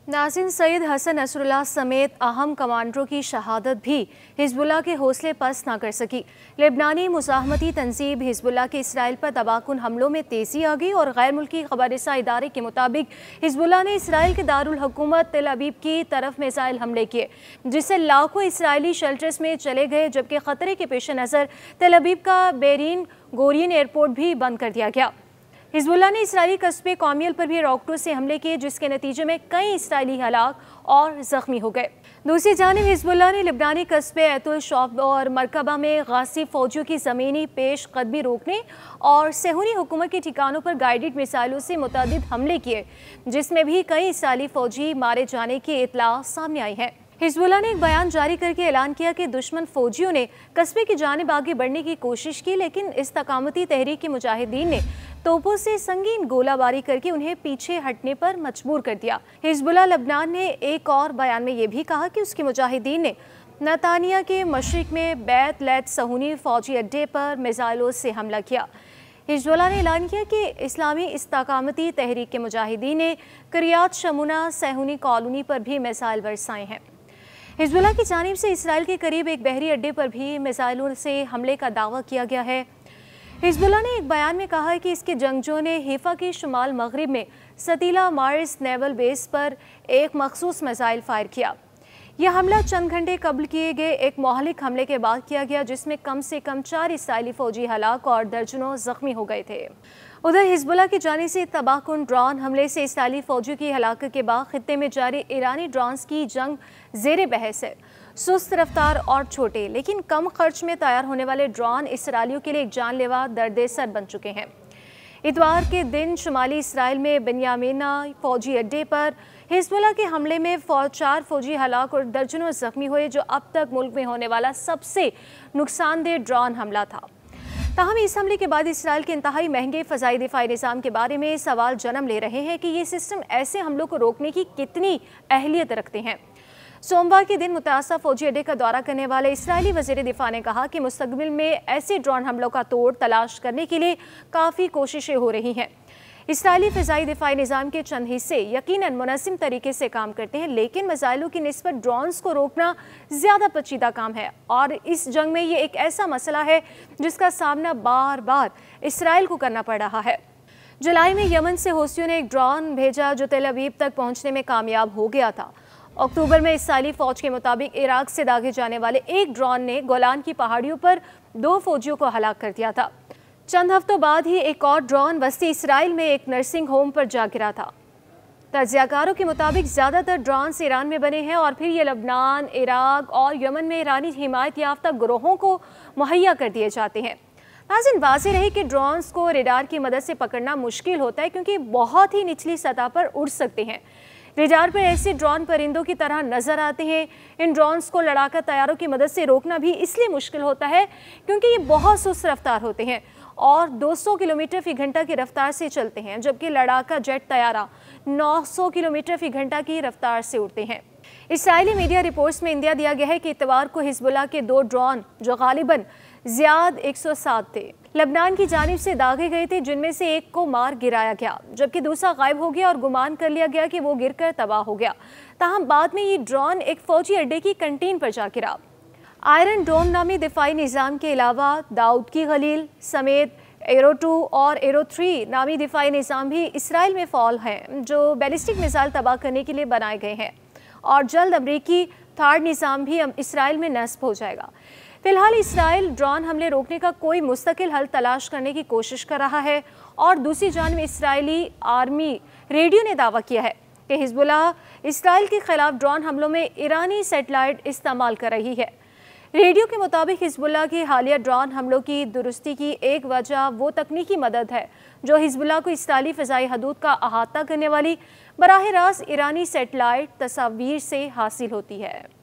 नाज़रीन, सैयद हसन नसरुल्लाह समेत अहम कमांडरों की शहादत भी हिजबुल्लाह के हौसले पस्त न कर सकी। लेबनानी मुज़ाहमती तंजीम हिजबुल्लाह के इसराइल पर तबाहकुन हमलों में तेज़ी आ गई और गैर मुल्की खबररसा इदारे के मुताबिक हिजबुल्लाह ने इसराइल के दारुल हुकूमत तेल अवीव की तरफ मिसाइल हमले किए, जिससे लाखों इसराइली शेल्टर्स में चले गए, जबकि खतरे के पेश नज़र तेल अवीव का बेन गुरियन एयरपोर्ट भी बंद कर दिया गया। हिजबुल्लाह ने इसराइली कस्बे कौमियल पर भी रॉकेटों से हमले किए, जिसके नतीजे में कई इसराइली हलाक और ज़ख्मी हो गए। दूसरी जानिब हिजबुल्लाह ने लेबनानी कस्बे ऐतुल शौब और मरकबा में गासी फौजियों की ज़मीनी पेश कदमी रोकने और सेहूनी हुकूमत के ठिकानों पर गाइडेड मिसाइलों से मुतअद्दिद हमले किए, जिसमें भी कई इसराइली फौजी मारे जाने की इत्तला सामने आई है। हिजबुल्लाह ने एक बयान जारी करके ऐलान किया कि दुश्मन फौजियों ने कस्बे की जानिब आगे बढ़ने की कोशिश की, लेकिन इस्तकामती तहरीक के मुजाहिदीन ने तोपों से संगीन गोलाबारी करके उन्हें पीछे हटने पर मजबूर कर दिया। हिजबुल्लाह लबनान ने एक और बयान में यह भी कहा कि उसके मुजाहिदीन ने नतानिया के मशरिक में बैत लैट सहूनी फौजी अड्डे पर मिसाइलों से हमला किया। हिजबुल्लाह ने ऐलान किया कि इस्लामी इस्तकामती तहरीक के मुजाहिदीन ने करियात शमुना सहूनी कॉलोनी पर भी मिसाइल बरसाए हैं। हिजबुल्लाह की जानिब से इसराइल के करीब एक बहरी अड्डे पर भी मिसाइलों से हमले का दावा किया गया है। हिजबुल्लाह ने एक बयान में कहा है कि इसके जंगजों ने हैफा के शुमाल मगरिब में सतीला मार्स नेवल बेस पर एक मखसूस मिसाइल फायर किया। यह हमला चंद घंटे कबल किए गए एक मोहलिक हमले के बाद किया गया, जिसमें कम से कम 4 इसराइली फौजी हलाक और दर्जनों जख्मी हो गए थे। उधर हिजबुल्लाह की जानिब से तबाहकुन ड्रोन हमले से इसराइली फौजियों की हलाकत के बाद खित्ते में जारी ईरानी ड्रोन्स की जंग ज़ेरे बहस है। सुस्त रफ्तार और छोटे लेकिन कम खर्च में तैयार होने वाले ड्रोन इसराइलियों के लिए एक जानलेवा दर्द-ए-सर बन चुके हैं। इतवार के दिन शुमाली इसराइल में बेन्यामीना फौजी अड्डे पर हिजबुल्लाह के हमले में 4 फौजी हलाक और दर्जनों जख्मी हुए, जो अब तक मुल्क में होने वाला सबसे नुकसानदेह ड्रोन हमला था। ताहम इस हमले के बाद इसराइल के इंतहाई महंगे फ़ज़ाई दिफाई निज़ाम के बारे में सवाल जन्म ले रहे हैं कि ये सिस्टम ऐसे हमलों को रोकने की कितनी अहलियत रखते हैं। सोमवार के दिन मुतासा फौजी अड्डे का दौरा करने वाले इसराइली वज़ीर दिफा ने कहा कि मुस्तक़बिल में ऐसे ड्रोन हमलों का तोड़ तलाश करने के लिए काफ़ी कोशिशें हो रही हैं। इसराइली फ़ज़ाई दिफाई निज़ाम के चंद हिस्से यकीनन मुनज़्ज़म तरीके से काम करते हैं, लेकिन मिसाइलों की निस्बत ड्रोन्स को रोकना ज़्यादा पेचीदा काम है और इस जंग में ये एक ऐसा मसला है जिसका सामना बार बार इसराइल को करना पड़ रहा है। जुलाई में यमन से हौसियों ने एक ड्रोन भेजा जो तेल अवीव तक पहुँचने में कामयाब हो गया था। अक्टूबर में इसराइली फ़ौज के मुताबिक इराक से दागे जाने वाले एक ड्रोन ने गोलान की पहाड़ियों पर 2 फौजियों को हलाक कर दिया था। चंद हफ्तों बाद ही एक और ड्रोन वस्ती इसराइल में एक नर्सिंग होम पर जा गिरा था। तज्ज़ियाकारों के मुताबिक ज़्यादातर ड्रोन्स ईरान में बने हैं और फिर ये लबनान, इराक और यमन में ईरानी हिमायत याफ्ता गिरोहों को मुहैया कर दिए जाते हैं। नाज़रीन, वाज़ेह रहे कि ड्रोन्स को रेडार की मदद से पकड़ना मुश्किल होता है, क्योंकि बहुत ही निचली सतह पर उड़ सकते हैं। रेडार पर ऐसे ड्रोन परिंदों की तरह नजर आते हैं। इन ड्रोन्स को लड़ाका तैयारों की मदद से रोकना भी इसलिए मुश्किल होता है क्योंकि ये बहुत सुस्त रफ्तार होते हैं और 200 किलोमीटर फी घंटा की रफ्तार से चलते हैं, जबकि लड़ाका जेट तैयारा 900 किलोमीटर फी घंटा की रफ्तार से उड़ते हैं। इसराइली मीडिया रिपोर्ट्स में इंदिया दिया गया है कि इतवार को हिजबुल्लाह के 2 ड्रोन, जो गालिबन ज़ियाद 107 थे, लबनान की जानिब से दागे गए थे, जिनमें से एक को मार गिराया गया, जबकि दूसरा गायब हो गया और गुमान कर लिया गया कि वो गिरकर तबाह हो गया। ताहम बाद में ये ड्रोन एक फौजी अड्डे की कंटीन पर जा गिरा। आयरन डोम नामी दिफाई निज़ाम के अलावा दाऊद की खलील समेत एरो 2 और एरो 3 नामी दिफाई निज़ाम भी इसराइल में फ़ौल हैं, जो बैलिस्टिक मिसाइल तबाह करने के लिए बनाए गए हैं और जल्द अमरीकी थार्ड निज़ाम भी इसराइल में नस्ब हो जाएगा। फिलहाल इसराइल ड्रोन हमले रोकने का कोई मुस्तकिल हल तलाश करने की कोशिश कर रहा है और दूसरी जानिब इसराइली आर्मी रेडियो ने दावा किया है कि हिजबुल्लाह इसराइल के खिलाफ ड्रोन हमलों में ईरानी सैटेलाइट इस्तेमाल कर रही है। रेडियो के मुताबिक हिजबुल्लाह के हालिया ड्रोन हमलों की दुरुस्ती की एक वजह वो तकनीकी मदद है जो हिजबुल्लाह को इसराइली फ़ज़ाई हदूद का अहाता करने वाली बराह रास्त ईरानी सैटेलाइट तस्वीर से हासिल होती है।